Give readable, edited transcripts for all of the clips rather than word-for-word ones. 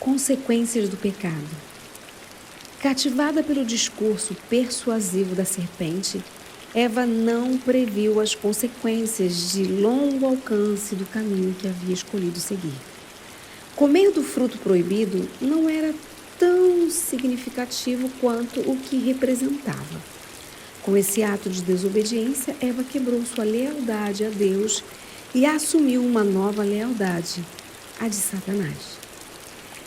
Consequências do pecado. Cativada pelo discurso persuasivo da serpente, Eva não previu as consequências de longo alcance do caminho que havia escolhido seguir. Comer do fruto proibido não era tão significativo quanto o que representava. Com esse ato de desobediência, Eva quebrou sua lealdade a Deus e assumiu uma nova lealdade, a de Satanás.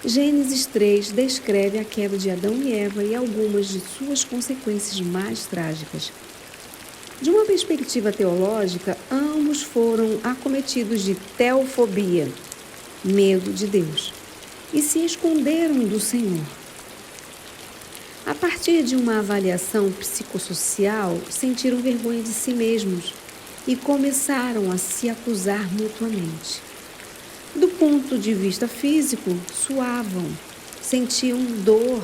Gênesis 3 descreve a queda de Adão e Eva e algumas de suas consequências mais trágicas. De uma perspectiva teológica, ambos foram acometidos de teofobia, medo de Deus, e se esconderam do Senhor. A partir de uma avaliação psicossocial, sentiram vergonha de si mesmos e começaram a se acusar mutuamente. Do ponto de vista físico, suavam, sentiam dor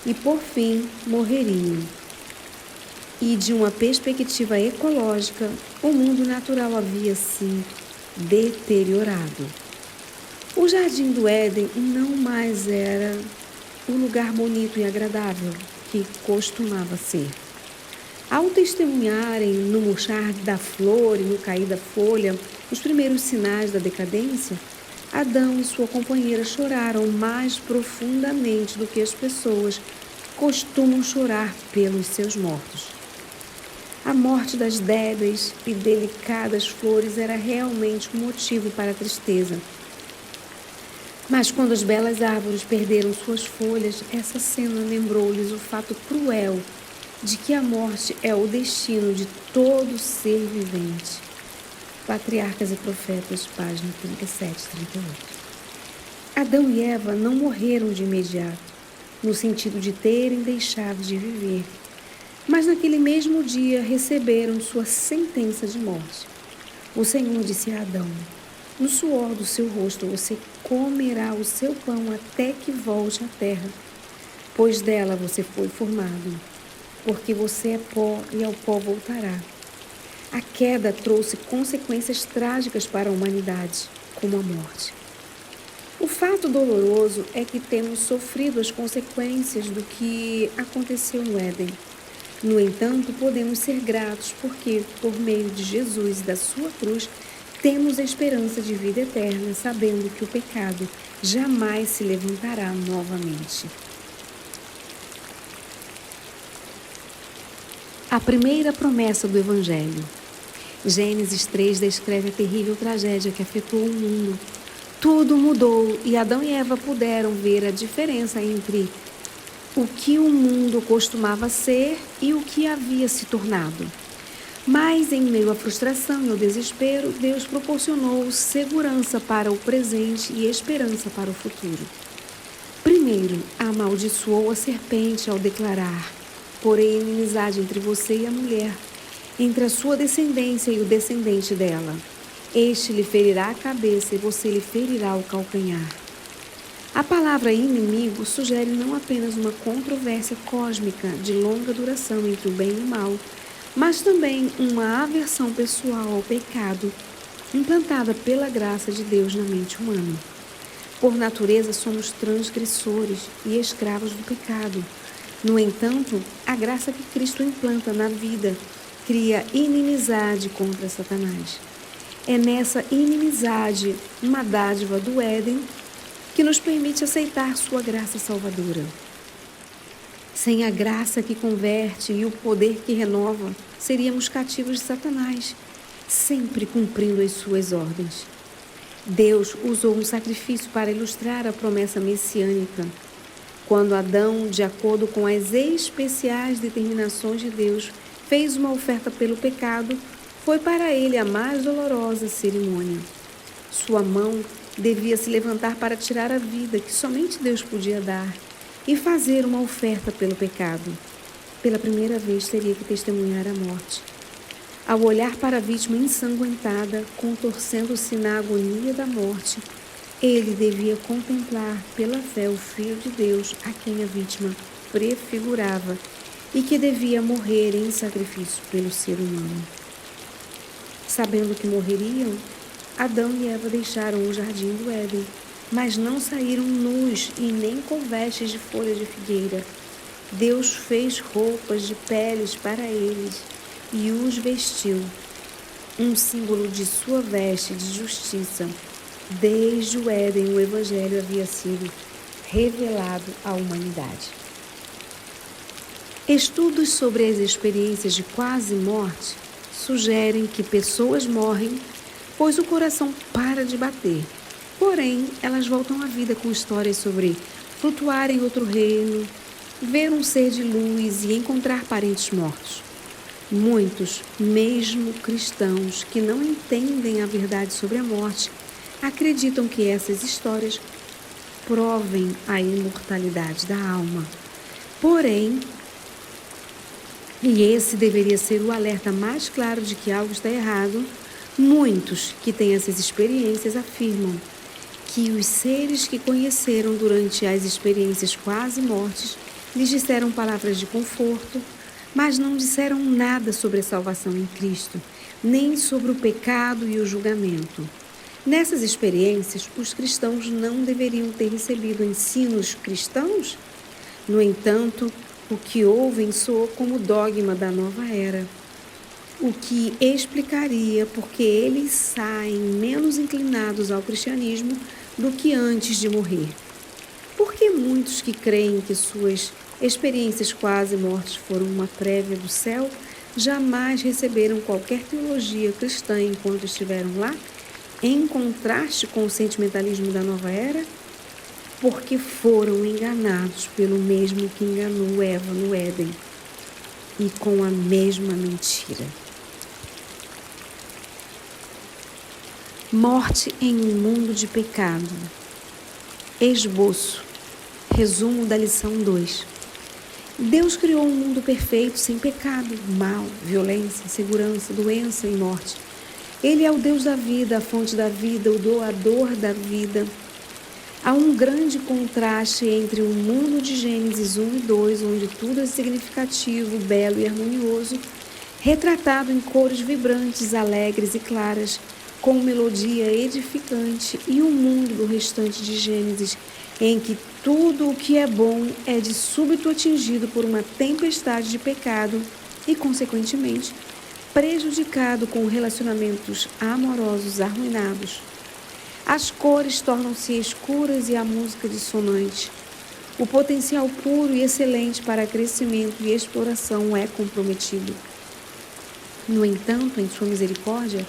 e, por fim, morreriam. E de uma perspectiva ecológica, o mundo natural havia se deteriorado. O Jardim do Éden não mais era o lugar bonito e agradável que costumava ser. Ao testemunharem no murchar da flor e no cair da folha os primeiros sinais da decadência, Adão e sua companheira choraram mais profundamente do que as pessoas costumam chorar pelos seus mortos. A morte das débeis e delicadas flores era realmente um motivo para a tristeza. Mas quando as belas árvores perderam suas folhas, essa cena lembrou-lhes o fato cruel de que a morte é o destino de todo ser vivente. Patriarcas e Profetas, página 37 e 38. Adão e Eva não morreram de imediato, no sentido de terem deixado de viver, mas naquele mesmo dia receberam sua sentença de morte. O Senhor disse a Adão: no suor do seu rosto você comerá o seu pão até que volte à terra, pois dela você foi formado, porque você é pó e ao pó voltará. A queda trouxe consequências trágicas para a humanidade, como a morte. O fato doloroso é que temos sofrido as consequências do que aconteceu no Éden. No entanto, podemos ser gratos porque, por meio de Jesus e da sua cruz, temos a esperança de vida eterna, sabendo que o pecado jamais se levantará novamente. A primeira promessa do Evangelho. Gênesis 3 descreve a terrível tragédia que afetou o mundo. Tudo mudou e Adão e Eva puderam ver a diferença entre o que o mundo costumava ser e o que havia se tornado. Mas, em meio à frustração e ao desespero, Deus proporcionou segurança para o presente e esperança para o futuro. Primeiro, amaldiçoou a serpente ao declarar: porém inimizade entre você e a mulher, entre a sua descendência e o descendente dela. Este lhe ferirá a cabeça e você lhe ferirá o calcanhar. A palavra inimigo sugere não apenas uma controvérsia cósmica de longa duração entre o bem e o mal, mas também uma aversão pessoal ao pecado, implantada pela graça de Deus na mente humana. Por natureza, somos transgressores e escravos do pecado. No entanto, a graça que Cristo implanta na vida cria inimizade contra Satanás. É nessa inimizade, uma dádiva do Éden, que nos permite aceitar sua graça salvadora. Sem a graça que converte e o poder que renova, seríamos cativos de Satanás, sempre cumprindo as suas ordens. Deus usou um sacrifício para ilustrar a promessa messiânica. Quando Adão, de acordo com as especiais determinações de Deus, fez uma oferta pelo pecado, foi para ele a mais dolorosa cerimônia. Sua mão devia se levantar para tirar a vida que somente Deus podia dar e fazer uma oferta pelo pecado. Pela primeira vez teria que testemunhar a morte. Ao olhar para a vítima ensanguentada, contorcendo-se na agonia da morte, ele devia contemplar pela fé o Filho de Deus a quem a vítima prefigurava e que devia morrer em sacrifício pelo ser humano. Sabendo que morreriam, Adão e Eva deixaram o jardim do Éden mas não saíram nus e nem com vestes de folha de figueira. Deus fez roupas de peles para eles e os vestiu, um símbolo de sua veste de justiça. Desde o Éden, o Evangelho havia sido revelado à humanidade. Estudos sobre as experiências de quase morte sugerem que pessoas morrem, pois o coração para de bater. Porém, elas voltam à vida com histórias sobre flutuar em outro reino, ver um ser de luz e encontrar parentes mortos. Muitos, mesmo cristãos que não entendem a verdade sobre a morte, acreditam que essas histórias provem a imortalidade da alma. Porém, e esse deveria ser o alerta mais claro de que algo está errado, muitos que têm essas experiências afirmam que os seres que conheceram durante as experiências quase mortes lhes disseram palavras de conforto, mas não disseram nada sobre a salvação em Cristo, nem sobre o pecado e o julgamento. Nessas experiências, os cristãos não deveriam ter recebido ensinos cristãos? No entanto, o que ouvem soa como dogma da nova era, o que explicaria porque eles saem menos inclinados ao cristianismo do que antes de morrer. Por que muitos que creem que suas experiências quase mortes foram uma prévia do céu jamais receberam qualquer teologia cristã enquanto estiveram lá, em contraste com o sentimentalismo da nova era? Porque foram enganados pelo mesmo que enganou Eva no Éden, e com a mesma mentira. Morte em um mundo de pecado. Esboço. Resumo da lição 2. Deus criou um mundo perfeito, sem pecado, mal, violência, insegurança, doença e morte. Ele é o Deus da vida, a fonte da vida, o doador da vida. Há um grande contraste entre o mundo de Gênesis 1 e 2, onde tudo é significativo, belo e harmonioso, retratado em cores vibrantes, alegres e claras, com melodia edificante, e o mundo do restante de Gênesis, em que tudo o que é bom é de súbito atingido por uma tempestade de pecado e, consequentemente, prejudicado com relacionamentos amorosos arruinados. As cores tornam-se escuras e a música dissonante. O potencial puro e excelente para crescimento e exploração é comprometido. No entanto, em sua misericórdia,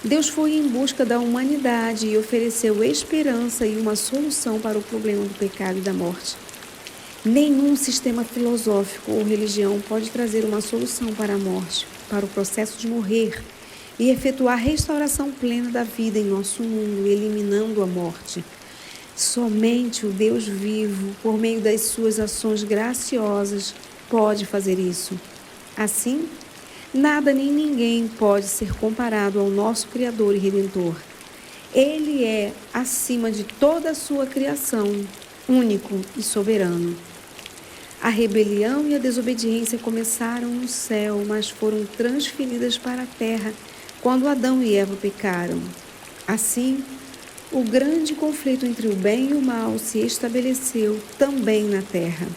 Deus foi em busca da humanidade e ofereceu esperança e uma solução para o problema do pecado e da morte. Nenhum sistema filosófico ou religião pode trazer uma solução para a morte, para o processo de morrer e efetuar a restauração plena da vida em nosso mundo, eliminando a morte. Somente o Deus vivo, por meio das suas ações graciosas, pode fazer isso. Assim, nada nem ninguém pode ser comparado ao nosso Criador e Redentor. Ele é, acima de toda a sua criação, único e soberano. A rebelião e a desobediência começaram no céu, mas foram transferidas para a terra quando Adão e Eva pecaram. Assim, o grande conflito entre o bem e o mal se estabeleceu também na terra.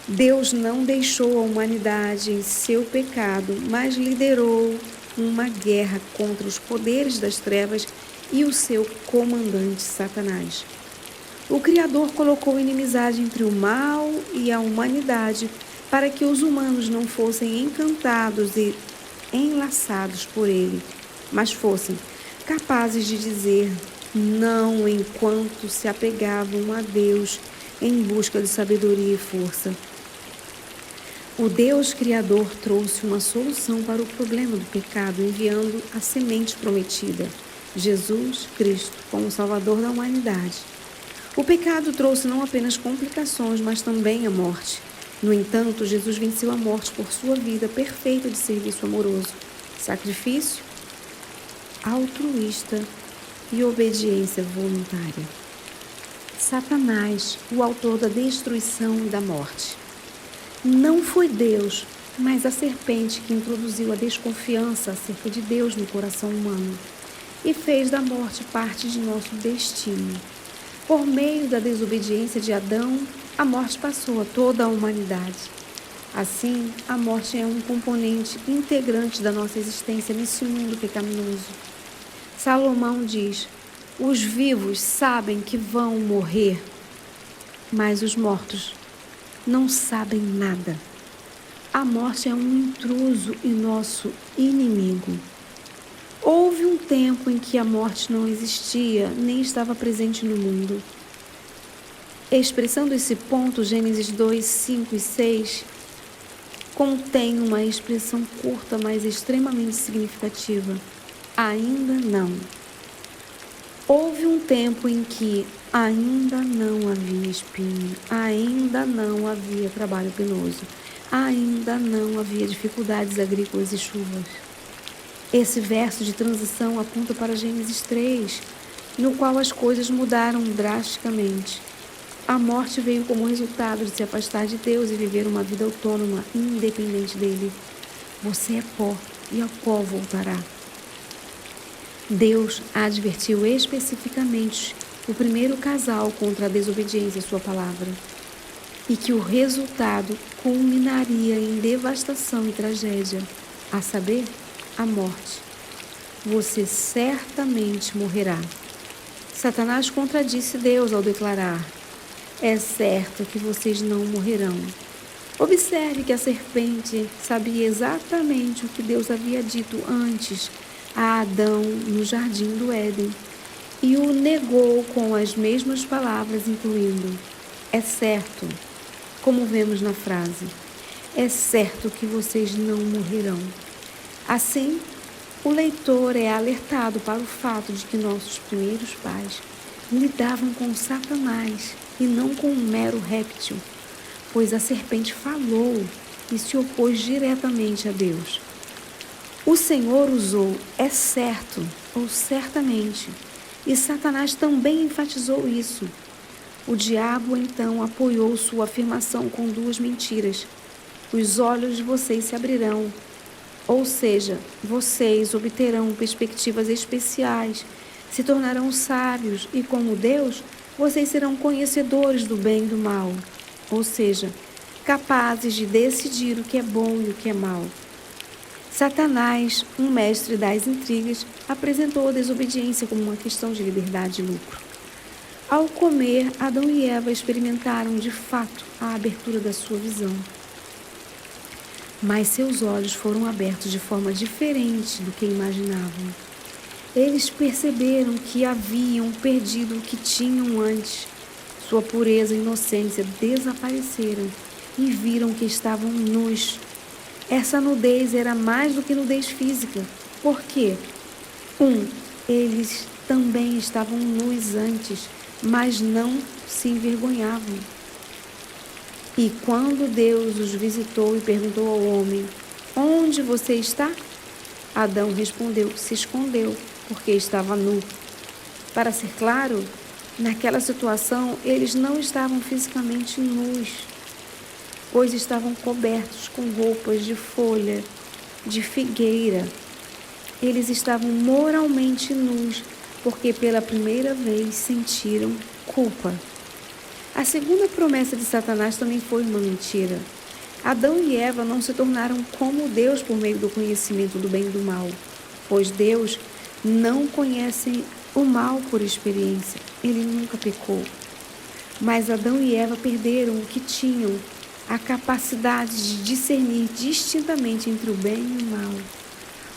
Deus não deixou a humanidade em seu pecado, mas liderou uma guerra contra os poderes das trevas e o seu comandante Satanás. O Criador colocou inimizade entre o mal e a humanidade para que os humanos não fossem encantados e enlaçados por ele, mas fossem capazes de dizer não enquanto se apegavam a Deus em busca de sabedoria e força. O Deus Criador trouxe uma solução para o problema do pecado, enviando a semente prometida, Jesus Cristo, como Salvador da humanidade. O pecado trouxe não apenas complicações, mas também a morte. No entanto, Jesus venceu a morte por sua vida perfeita de serviço amoroso, sacrifício altruísta e obediência voluntária. Satanás, o autor da destruição e da morte. Não foi Deus, mas a serpente que introduziu a desconfiança acerca de Deus no coração humano e fez da morte parte de nosso destino. Por meio da desobediência de Adão, a morte passou a toda a humanidade. Assim, a morte é um componente integrante da nossa existência nesse mundo pecaminoso. Salomão diz: os vivos sabem que vão morrer, mas os mortos não sabem nada. A morte é um intruso e nosso inimigo. Houve um tempo em que a morte não existia, nem estava presente no mundo. Expressando esse ponto, Gênesis 2, 5 e 6 contém uma expressão curta, mas extremamente significativa. Ainda não. Houve um tempo em que ainda não havia espinho, ainda não havia trabalho penoso, ainda não havia dificuldades agrícolas e chuvas. Esse verso de transição aponta para Gênesis 3, no qual as coisas mudaram drasticamente. A morte veio como resultado de se afastar de Deus e viver uma vida autônoma, independente dele. Você é pó e ao pó voltará. Deus advertiu especificamente o primeiro casal contra a desobediência à sua palavra e que o resultado culminaria em devastação e tragédia, a saber, a morte. Você certamente morrerá. Satanás contradisse Deus ao declarar: é certo que vocês não morrerão. Observe que a serpente sabia exatamente o que Deus havia dito antes a Adão no jardim do Éden e o negou com as mesmas palavras, incluindo: é certo, como vemos na frase, é certo que vocês não morrerão. Assim, o leitor é alertado para o fato de que nossos primeiros pais lidavam com Satanás e não com um mero réptil, pois a serpente falou e se opôs diretamente a Deus. O Senhor usou é certo ou certamente, e Satanás também enfatizou isso. O diabo então apoiou sua afirmação com duas mentiras: os olhos de vocês se abrirão, ou seja, vocês obterão perspectivas especiais, se tornarão sábios e, como Deus, vocês serão conhecedores do bem e do mal, ou seja, capazes de decidir o que é bom e o que é mal. Satanás, um mestre das intrigas, apresentou a desobediência como uma questão de liberdade e lucro. Ao comer, Adão e Eva experimentaram de fato a abertura da sua visão. Mas seus olhos foram abertos de forma diferente do que imaginavam. Eles perceberam que haviam perdido o que tinham antes. Sua pureza e inocência desapareceram e viram que estavam nus. Essa nudez era mais do que nudez física. Por quê? Eles também estavam nus antes, mas não se envergonhavam. E quando Deus os visitou e perguntou ao homem: onde você está? Adão respondeu que se escondeu, porque estava nu. Para ser claro, naquela situação eles não estavam fisicamente nus, pois estavam cobertos com roupas de folha, de figueira. Eles estavam moralmente nus, porque pela primeira vez sentiram culpa. A segunda promessa de Satanás também foi uma mentira. Adão e Eva não se tornaram como Deus por meio do conhecimento do bem e do mal, pois Deus não conhece o mal por experiência. Ele nunca pecou. Mas Adão e Eva perderam o que tinham, a capacidade de discernir distintamente entre o bem e o mal.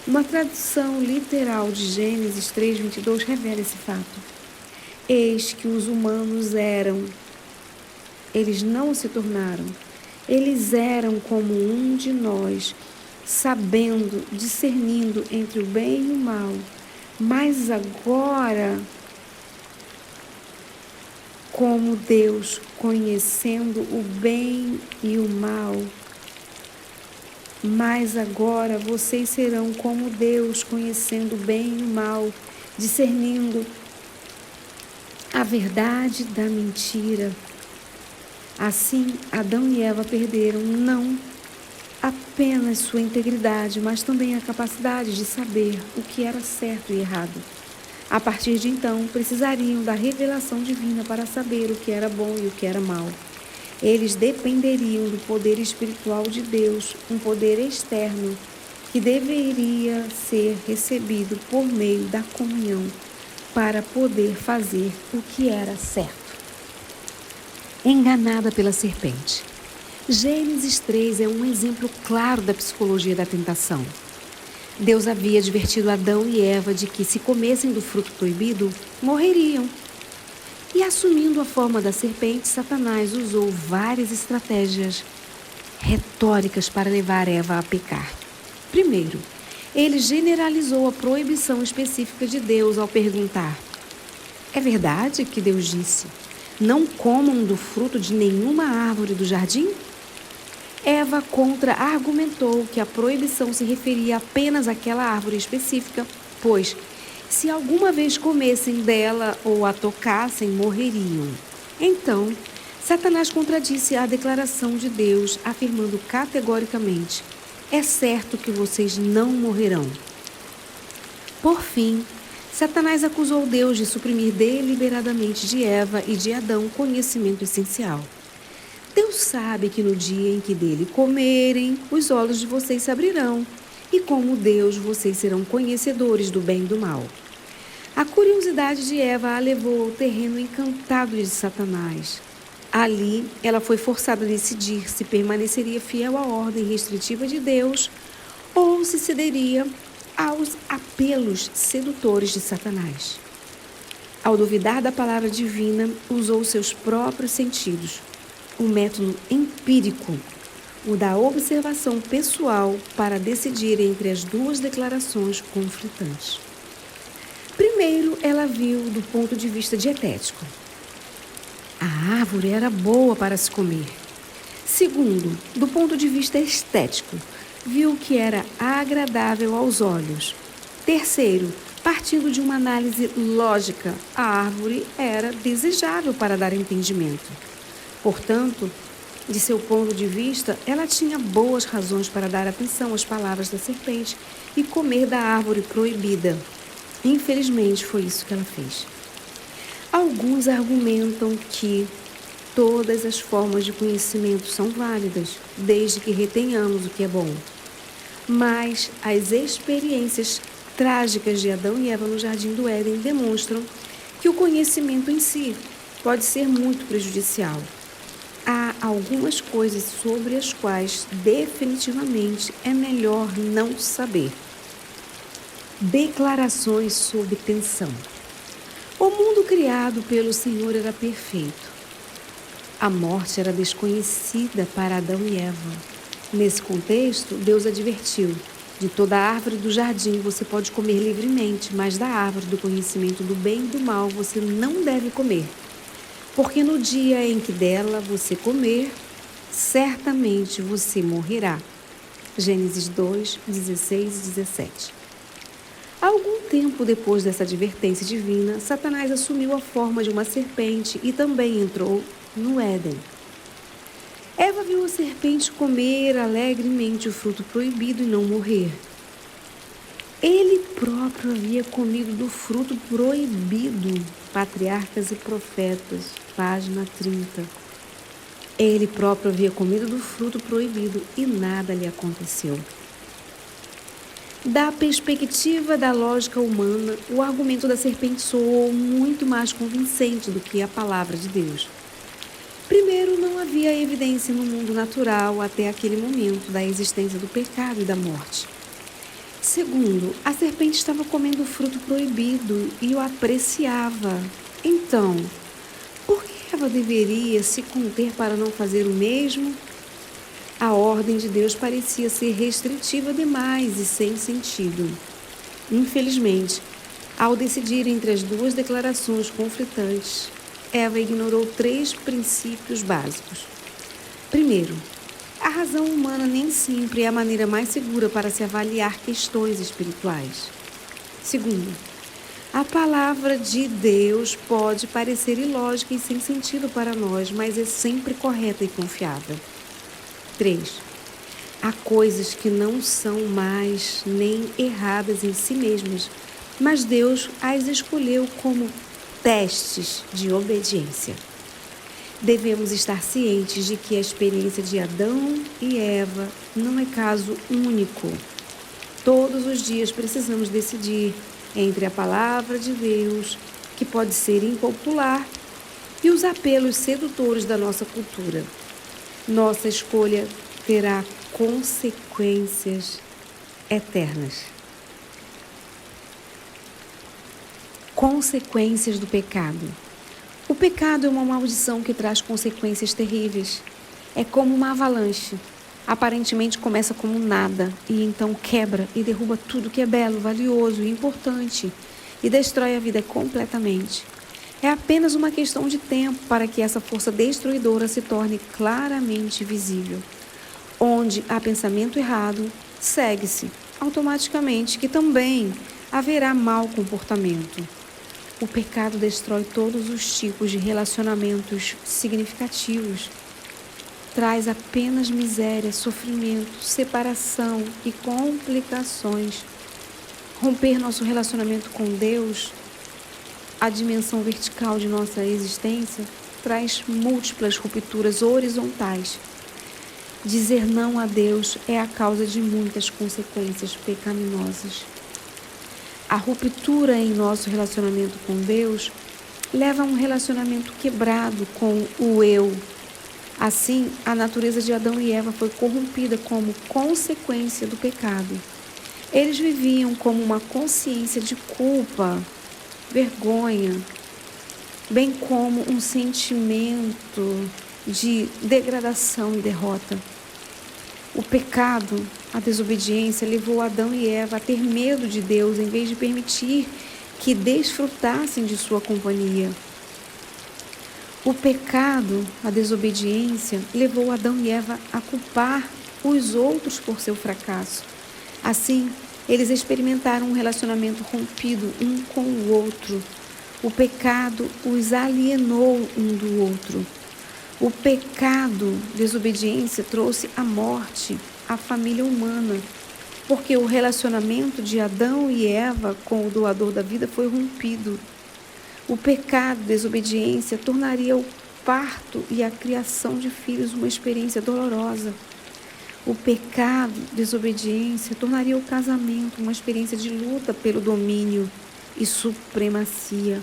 Uma tradução literal de Gênesis 3:22 revela esse fato. Eis que os humanos eles não se tornaram, eles eram como um de nós, sabendo, discernindo entre o bem e o mal. Mas agora, como Deus, conhecendo o bem e o mal, mas agora vocês serão como Deus, conhecendo o bem e o mal, discernindo a verdade da mentira. Assim, Adão e Eva perderam não apenas sua integridade, mas também a capacidade de saber o que era certo e errado. A partir de então, precisariam da revelação divina para saber o que era bom e o que era mal. Eles dependeriam do poder espiritual de Deus, um poder externo que deveria ser recebido por meio da comunhão para poder fazer o que era certo. Enganada pela serpente. Gênesis 3 é um exemplo claro da psicologia da tentação. Deus havia advertido Adão e Eva de que, se comessem do fruto proibido, morreriam. E, assumindo a forma da serpente, Satanás usou várias estratégias retóricas para levar Eva a pecar. Primeiro, ele generalizou a proibição específica de Deus ao perguntar: é verdade que Deus disse, não comam do fruto de nenhuma árvore do jardim? Eva contra-argumentou que a proibição se referia apenas àquela árvore específica, pois, se alguma vez comessem dela ou a tocassem, morreriam. Então, Satanás contradisse a declaração de Deus, afirmando categoricamente: é certo que vocês não morrerão. Por fim, Satanás acusou Deus de suprimir deliberadamente de Eva e de Adão conhecimento essencial. Deus sabe que no dia em que dele comerem, os olhos de vocês se abrirão, e como Deus, vocês serão conhecedores do bem e do mal. A curiosidade de Eva a levou ao terreno encantado de Satanás. Ali, ela foi forçada a decidir se permaneceria fiel à ordem restritiva de Deus ou se cederia aos apelos sedutores de Satanás. Ao duvidar da palavra divina, usou seus próprios sentidos, o método empírico, o da observação pessoal, para decidir entre as duas declarações conflitantes. Primeiro, ela viu do ponto de vista dietético. A árvore era boa para se comer. Segundo, do ponto de vista estético, viu que era agradável aos olhos. Terceiro, partindo de uma análise lógica, a árvore era desejável para dar entendimento. Portanto, de seu ponto de vista, ela tinha boas razões para dar atenção às palavras da serpente e comer da árvore proibida. Infelizmente, foi isso que ela fez. Alguns argumentam que todas as formas de conhecimento são válidas, desde que retenhamos o que é bom. Mas as experiências trágicas de Adão e Eva no Jardim do Éden demonstram que o conhecimento em si pode ser muito prejudicial. Há algumas coisas sobre as quais definitivamente é melhor não saber. Declarações sob tensão. O mundo criado pelo Senhor era perfeito. A morte era desconhecida para Adão e Eva. Nesse contexto, Deus advertiu: de toda árvore do jardim você pode comer livremente, mas da árvore do conhecimento do bem e do mal você não deve comer. Porque no dia em que dela você comer, certamente você morrerá. Gênesis 2, 16 e 17. Algum tempo depois dessa advertência divina, Satanás assumiu a forma de uma serpente e também entrou no Éden. Eva viu a serpente comer alegremente o fruto proibido e não morrer. Ele próprio havia comido do fruto proibido. Patriarcas e Profetas, página 30. Ele próprio havia comido do fruto proibido e nada lhe aconteceu. Da perspectiva da lógica humana, o argumento da serpente soou muito mais convincente do que a palavra de Deus. Primeiro, não havia evidência no mundo natural até aquele momento da existência do pecado e da morte. Segundo, a serpente estava comendo o fruto proibido e o apreciava. Então, por que Eva deveria se conter para não fazer o mesmo? A ordem de Deus parecia ser restritiva demais e sem sentido. Infelizmente, ao decidir entre as duas declarações conflitantes, Eva ignorou 3 princípios básicos. Primeiro, a razão humana nem sempre é a maneira mais segura para se avaliar questões espirituais. Segundo, a palavra de Deus pode parecer ilógica e sem sentido para nós, mas é sempre correta e confiável. 3. Há coisas que não são mais nem erradas em si mesmas, mas Deus as escolheu como testes de obediência. Devemos estar cientes de que a experiência de Adão e Eva não é caso único. Todos os dias precisamos decidir entre a palavra de Deus, que pode ser impopular, e os apelos sedutores da nossa cultura. Nossa escolha terá consequências eternas. Consequências do pecado. O pecado é uma maldição que traz consequências terríveis. É como uma avalanche. Aparentemente começa como nada e então quebra e derruba tudo que é belo, valioso e importante e destrói a vida completamente. É apenas uma questão de tempo para que essa força destruidora se torne claramente visível. Onde há pensamento errado, segue-se automaticamente que também haverá mau comportamento. O pecado destrói todos os tipos de relacionamentos significativos. Traz apenas miséria, sofrimento, separação e complicações. Romper nosso relacionamento com Deus, a dimensão vertical de nossa existência, traz múltiplas rupturas horizontais. Dizer não a Deus é a causa de muitas consequências pecaminosas. A ruptura em nosso relacionamento com Deus leva a um relacionamento quebrado com o eu. Assim, a natureza de Adão e Eva foi corrompida como consequência do pecado. Eles viviam como uma consciência de culpa, vergonha, bem como um sentimento de degradação e derrota. O pecado, a desobediência, levou Adão e Eva a ter medo de Deus em vez de permitir que desfrutassem de sua companhia. O pecado, a desobediência, levou Adão e Eva a culpar os outros por seu fracasso. Assim, eles experimentaram um relacionamento rompido um com o outro. O pecado os alienou um do outro. O pecado, desobediência, trouxe a morte à família humana, porque o relacionamento de Adão e Eva com o doador da vida foi rompido. O pecado, desobediência, tornaria o parto e a criação de filhos uma experiência dolorosa. O pecado, desobediência, tornaria o casamento uma experiência de luta pelo domínio e supremacia,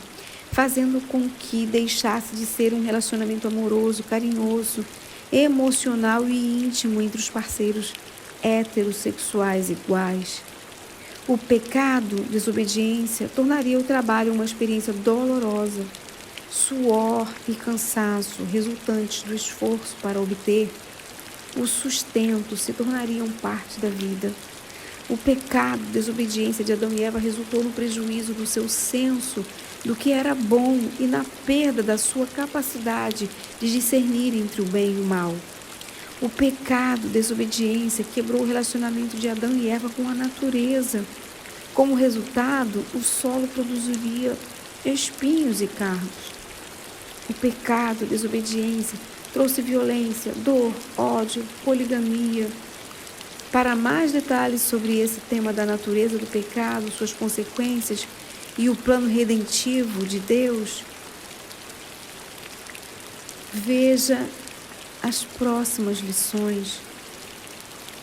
fazendo com que deixasse de ser um relacionamento amoroso, carinhoso, emocional e íntimo entre os parceiros heterossexuais iguais. O pecado, desobediência, tornaria o trabalho uma experiência dolorosa, suor e cansaço resultantes do esforço para obter o sustento se tornariam parte da vida. O pecado, desobediência de Adão e Eva resultou no prejuízo do seu senso do que era bom e na perda da sua capacidade de discernir entre o bem e o mal. O pecado, desobediência, quebrou o relacionamento de Adão e Eva com a natureza. Como resultado, o solo produziria espinhos e cardos. O pecado, desobediência, trouxe violência, dor, ódio, poligamia. Para mais detalhes sobre esse tema da natureza do pecado, suas consequências e o plano redentivo de Deus, veja as próximas lições.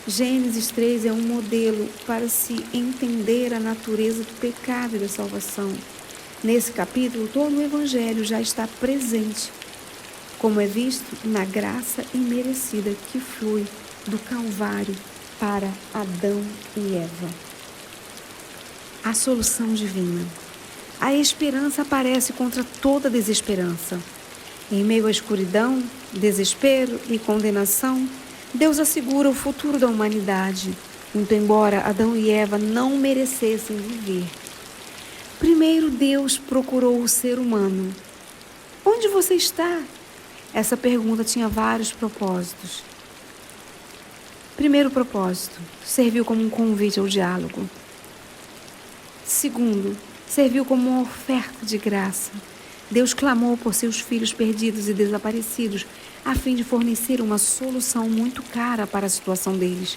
Gênesis 3 é um modelo para se entender a natureza do pecado e da salvação. Nesse capítulo, todo o Evangelho já está presente, como é visto na graça imerecida que flui do Calvário para Adão e Eva. A solução divina. A esperança aparece contra toda desesperança. Em meio à escuridão, desespero e condenação, Deus assegura o futuro da humanidade, muito embora Adão e Eva não merecessem viver. Primeiro, Deus procurou o ser humano. Onde você está? Essa pergunta tinha vários propósitos. Primeiro propósito, serviu como um convite ao diálogo. Segundo, serviu como uma oferta de graça. Deus clamou por seus filhos perdidos e desaparecidos, a fim de fornecer uma solução muito cara para a situação deles.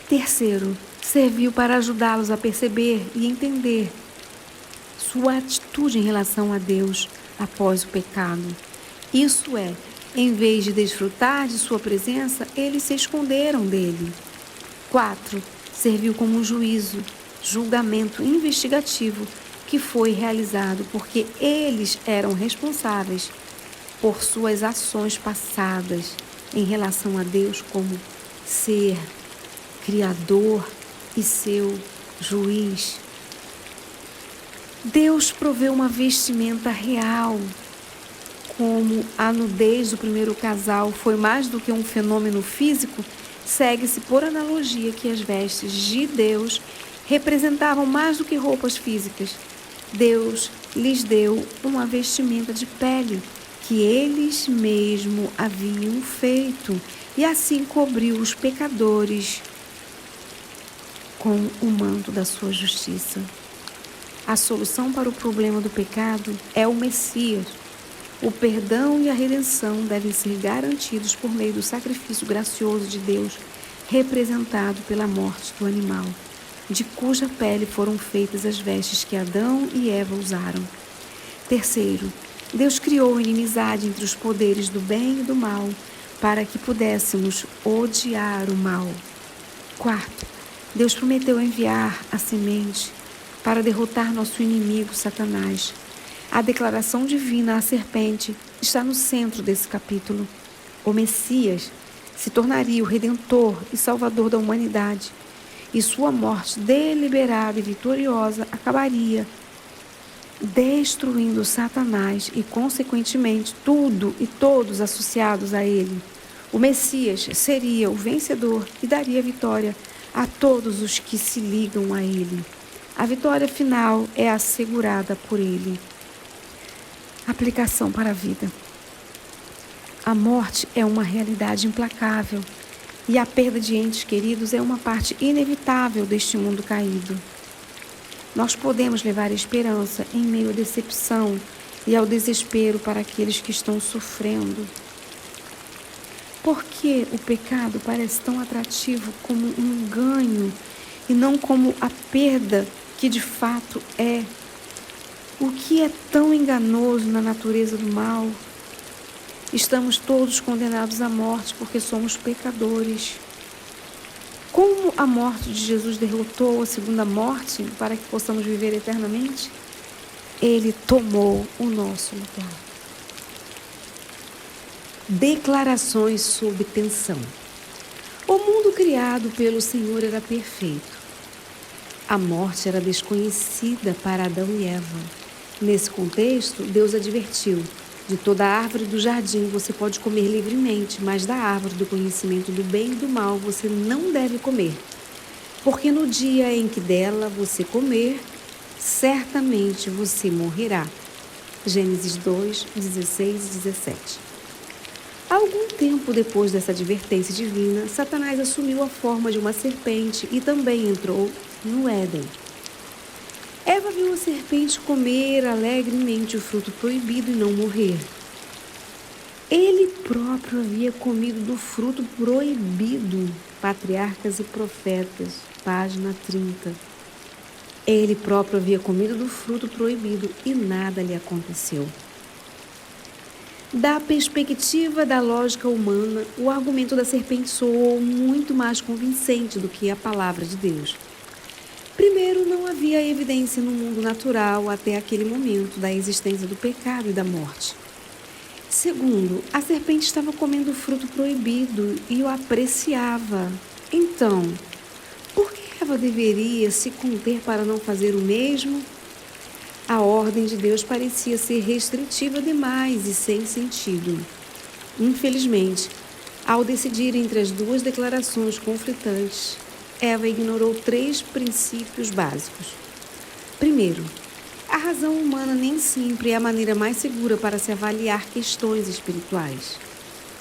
Terceiro, serviu para ajudá-los a perceber e entender sua atitude em relação a Deus após o pecado. Isso é, em vez de desfrutar de sua presença, eles se esconderam dele. 4. Serviu como um juízo, julgamento investigativo que foi realizado porque eles eram responsáveis por suas ações passadas em relação a Deus como ser criador e seu juiz. Deus proveu uma vestimenta real. Como a nudez do primeiro casal foi mais do que um fenômeno físico, segue-se por analogia que as vestes de Deus representavam mais do que roupas físicas. Deus lhes deu uma vestimenta de pele que eles mesmos haviam feito e assim cobriu os pecadores com o manto da sua justiça. A solução para o problema do pecado é o Messias. O perdão e a redenção devem ser garantidos por meio do sacrifício gracioso de Deus, representado pela morte do animal, de cuja pele foram feitas as vestes que Adão e Eva usaram. Terceiro, Deus criou inimizade entre os poderes do bem e do mal, para que pudéssemos odiar o mal. Quarto, Deus prometeu enviar a semente para derrotar nosso inimigo Satanás. A declaração divina à serpente está no centro desse capítulo. O Messias se tornaria o Redentor e Salvador da humanidade, e sua morte deliberada e vitoriosa acabaria destruindo Satanás e, consequentemente, tudo e todos associados a ele. O Messias seria o vencedor e daria vitória a todos os que se ligam a ele. A vitória final é assegurada por ele. Aplicação para a vida. A morte é uma realidade implacável e a perda de entes queridos é uma parte inevitável deste mundo caído. Nós podemos levar esperança em meio à decepção e ao desespero para aqueles que estão sofrendo. Por que o pecado parece tão atrativo como um ganho e não como a perda que de fato é? O que é tão enganoso na natureza do mal? Estamos todos condenados à morte porque somos pecadores. Como a morte de Jesus derrotou a segunda morte para que possamos viver eternamente? Ele tomou o nosso lugar. Declarações sob tensão. O mundo criado pelo Senhor era perfeito. A morte era desconhecida para Adão e Eva. Nesse contexto, Deus advertiu: de toda árvore do jardim você pode comer livremente, mas da árvore do conhecimento do bem e do mal você não deve comer. Porque no dia em que dela você comer, certamente você morrerá. Gênesis 2, 16 e 17. Algum tempo depois dessa advertência divina, Satanás assumiu a forma de uma serpente e também entrou no Éden. Eva viu a serpente comer alegremente o fruto proibido e não morrer. Ele próprio havia comido do fruto proibido. Patriarcas e Profetas, página 30. Ele próprio havia comido do fruto proibido e nada lhe aconteceu. Da perspectiva da lógica humana, o argumento da serpente soou muito mais convincente do que a palavra de Deus. Primeiro, não havia evidência no mundo natural até aquele momento da existência do pecado e da morte. Segundo, a serpente estava comendo o fruto proibido e o apreciava. Então, por que Eva deveria se conter para não fazer o mesmo? A ordem de Deus parecia ser restritiva demais e sem sentido. Infelizmente, ao decidir entre as duas declarações conflitantes, Eva ignorou 3 princípios básicos. Primeiro, a razão humana nem sempre é a maneira mais segura para se avaliar questões espirituais.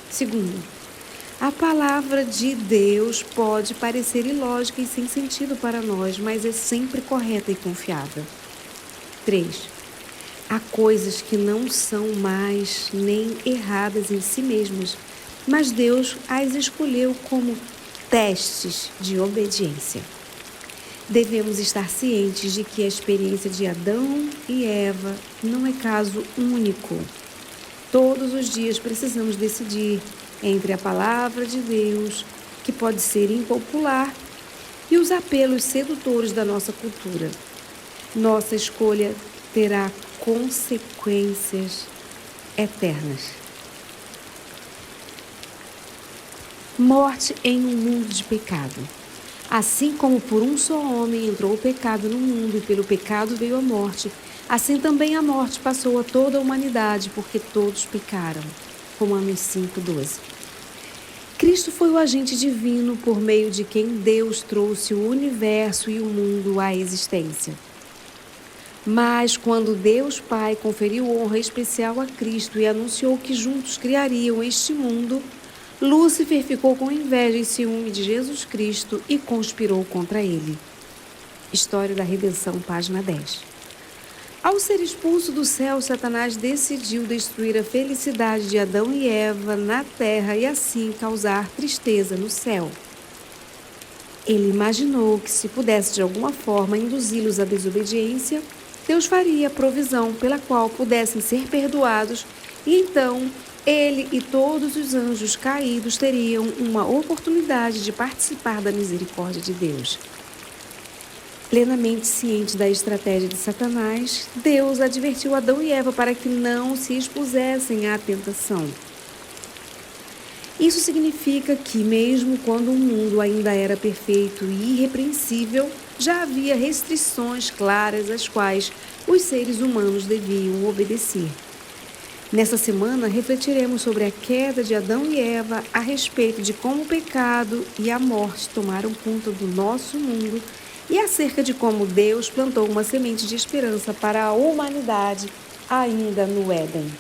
Segundo, a palavra de Deus pode parecer ilógica e sem sentido para nós, mas é sempre correta e confiável. 3. Há coisas que não são mais nem erradas em si mesmas, mas Deus as escolheu como testes de obediência. Devemos estar cientes de que a experiência de Adão e Eva não é caso único. Todos os dias precisamos decidir entre a palavra de Deus, que pode ser impopular, e os apelos sedutores da nossa cultura. Nossa escolha terá consequências eternas. Morte em um mundo de pecado. Assim como por um só homem entrou o pecado no mundo e pelo pecado veio a morte, assim também a morte passou a toda a humanidade, porque todos pecaram. Romanos 5:12. Cristo foi o agente divino por meio de quem Deus trouxe o universo e o mundo à existência. Mas quando Deus Pai conferiu honra especial a Cristo e anunciou que juntos criariam este mundo, Lúcifer ficou com inveja e ciúme de Jesus Cristo e conspirou contra ele. História da Redenção, página 10. Ao ser expulso do céu, Satanás decidiu destruir a felicidade de Adão e Eva na terra e assim causar tristeza no céu. Ele imaginou que, se pudesse de alguma forma induzi-los à desobediência, Deus faria provisão pela qual pudessem ser perdoados e então ele e todos os anjos caídos teriam uma oportunidade de participar da misericórdia de Deus. Plenamente ciente da estratégia de Satanás, Deus advertiu Adão e Eva para que não se expusessem à tentação. Isso significa que, mesmo quando o mundo ainda era perfeito e irrepreensível, já havia restrições claras às quais os seres humanos deviam obedecer. Nessa semana, refletiremos sobre a queda de Adão e Eva a respeito de como o pecado e a morte tomaram conta do nosso mundo e acerca de como Deus plantou uma semente de esperança para a humanidade ainda no Éden.